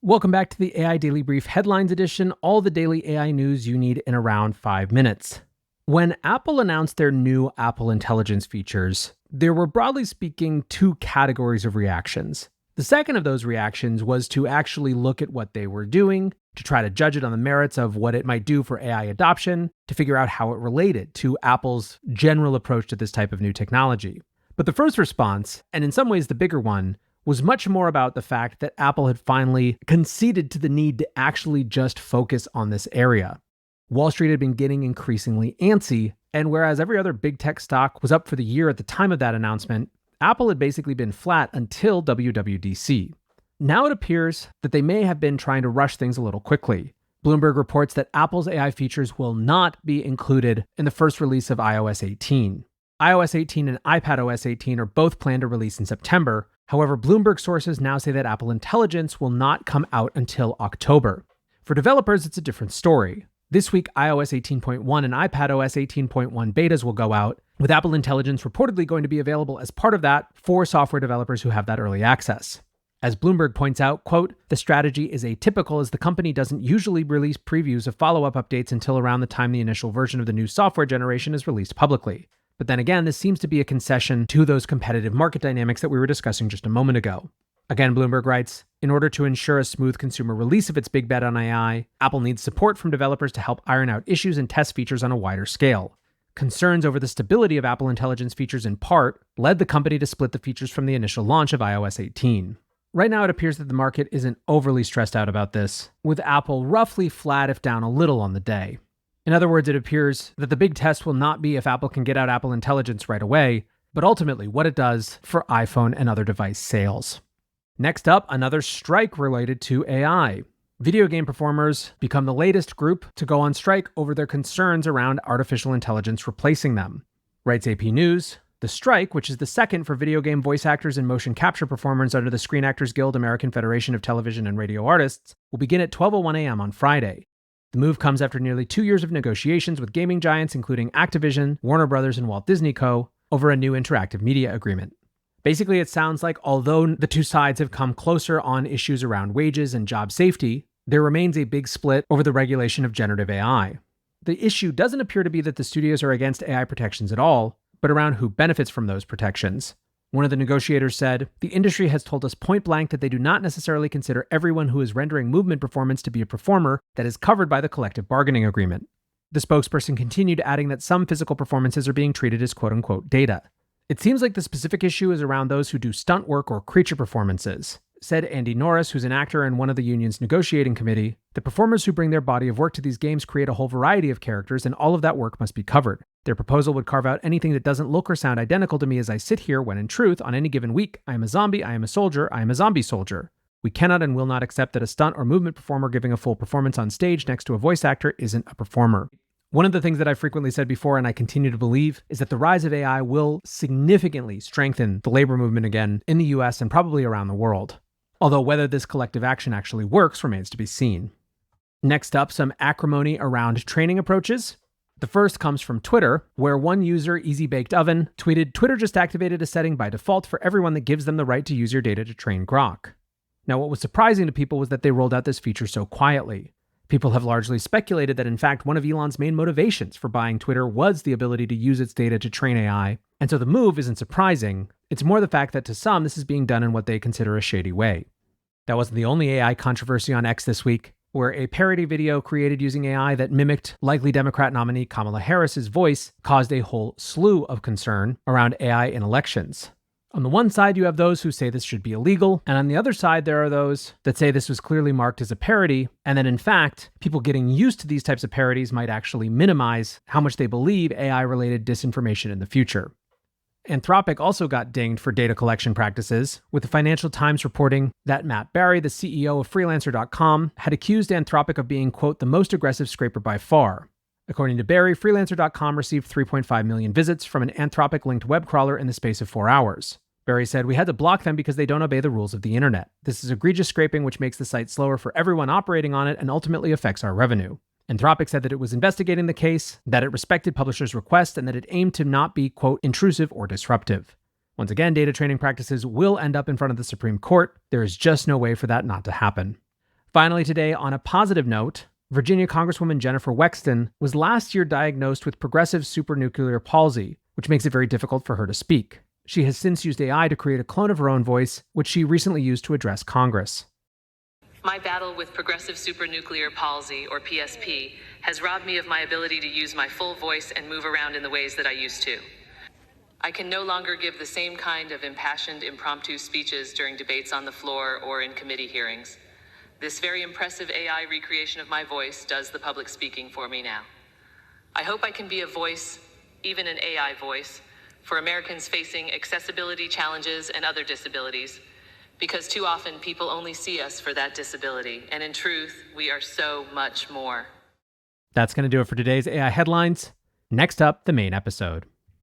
Welcome back to the AI Daily Brief Headlines Edition, all the daily AI news you need in around 5 minutes. When Apple announced their new Apple Intelligence features, there were broadly speaking two categories of reactions. The second of those reactions was to actually look at what they were doing, to try to judge it on the merits of what it might do for AI adoption, to figure out how it related to Apple's general approach to this type of new technology. But the first response, and in some ways the bigger one, was much more about the fact that Apple had finally conceded to the need to actually just focus on this area. Wall Street had been getting increasingly antsy, and whereas every other big tech stock was up for the year at the time of that announcement, Apple had basically been flat until WWDC. Now it appears that they may have been trying to rush things a little quickly. Bloomberg reports that Apple's AI features will not be included in the first release of iOS 18. iOS 18 and iPadOS 18 are both planned to release in September. However, Bloomberg sources now say that Apple Intelligence will not come out until October. For developers, it's a different story. This week, iOS 18.1 and iPadOS 18.1 betas will go out, with Apple Intelligence reportedly going to be available as part of that for software developers who have that early access. As Bloomberg points out, quote, "The strategy is atypical as the company doesn't usually release previews of follow-up updates until around the time the initial version of the new software generation is released publicly. But then again, this seems to be a concession to those competitive market dynamics that we were discussing just a moment ago." Again, Bloomberg writes, "In order to ensure a smooth consumer release of its big bet on AI, Apple needs support from developers to help iron out issues and test features on a wider scale. Concerns over the stability of Apple Intelligence features in part led the company to split the features from the initial launch of iOS 18. Right now, it appears that the market isn't overly stressed out about this, with Apple roughly flat if down a little on the day. In other words, it appears that the big test will not be if Apple can get out Apple Intelligence right away, but ultimately what it does for iPhone and other device sales." Next up, another strike related to AI. Video game performers become the latest group to go on strike over their concerns around artificial intelligence replacing them. Writes AP News, "The strike, which is the second for video game voice actors and motion capture performers under the Screen Actors Guild American Federation of Television and Radio Artists, will begin at 12:01 a.m. on Friday. The move comes after nearly 2 years of negotiations with gaming giants including Activision, Warner Brothers, and Walt Disney Co. over a new interactive media agreement. Basically, it sounds like although the two sides have come closer on issues around wages and job safety, there remains a big split over the regulation of generative AI. The issue doesn't appear to be that the studios are against AI protections at all, but around who benefits from those protections. One of the negotiators said, "The industry has told us point blank that they do not necessarily consider everyone who is rendering movement performance to be a performer that is covered by the collective bargaining agreement." The spokesperson continued, adding that some physical performances are being treated as quote-unquote data. "It seems like the specific issue is around those who do stunt work or creature performances," said Andy Norris, who's an actor and one of the union's negotiating committee. "The performers who bring their body of work to these games create a whole variety of characters, and all of that work must be covered. Their proposal would carve out anything that doesn't look or sound identical to me as I sit here, when in truth, on any given week, I am a zombie, I am a soldier, I am a zombie soldier. We cannot and will not accept that a stunt or movement performer giving a full performance on stage next to a voice actor isn't a performer." One of the things that I've frequently said before, and I continue to believe, is that the rise of AI will significantly strengthen the labor movement again in the US and probably around the world. Although whether this collective action actually works remains to be seen. Next up, some acrimony around training approaches. The first comes from Twitter, where one user, Easy Baked Oven, tweeted, "Twitter just activated a setting by default for everyone that gives them the right to use your data to train Grok." Now, what was surprising to people was that they rolled out this feature so quietly. People have largely speculated that in fact one of Elon's main motivations for buying Twitter was the ability to use its data to train AI, and so the move isn't surprising. It's more the fact that to some this is being done in what they consider a shady way. That wasn't the only AI controversy on X this week, where a parody video created using AI that mimicked likely Democrat nominee Kamala Harris's voice caused a whole slew of concern around AI in elections. On the one side, you have those who say this should be illegal, and on the other side, there are those that say this was clearly marked as a parody, and that in fact, people getting used to these types of parodies might actually minimize how much they believe AI-related disinformation in the future. Anthropic also got dinged for data collection practices, with the Financial Times reporting that Matt Barry, the CEO of Freelancer.com, had accused Anthropic of being, quote, "the most aggressive scraper by far." According to Barry, Freelancer.com received 3.5 million visits from an Anthropic-linked web crawler in the space of 4 hours. Barry said, "We had to block them because they don't obey the rules of the internet. This is egregious scraping which makes the site slower for everyone operating on it and ultimately affects our revenue." Anthropic said that it was investigating the case, that it respected publishers' requests, and that it aimed to not be, quote, "intrusive or disruptive." Once again, data training practices will end up in front of the Supreme Court. There is just no way for that not to happen. Finally today, on a positive note, Virginia Congresswoman Jennifer Wexton was last year diagnosed with progressive supranuclear palsy, which makes it very difficult for her to speak. She has since used AI to create a clone of her own voice, which she recently used to address Congress. My battle with progressive supranuclear palsy, or PSP, has robbed me of my ability to use my full voice and move around in the ways that I used to. I can no longer give the same kind of impassioned impromptu speeches during debates on the floor or in committee hearings. This very impressive AI recreation of my voice does the public speaking for me now. I hope I can be a voice, even an AI voice, for Americans facing accessibility challenges and other disabilities, because too often people only see us for that disability, and in truth, we are so much more. That's going to do it for today's AI headlines. Next up, the main episode.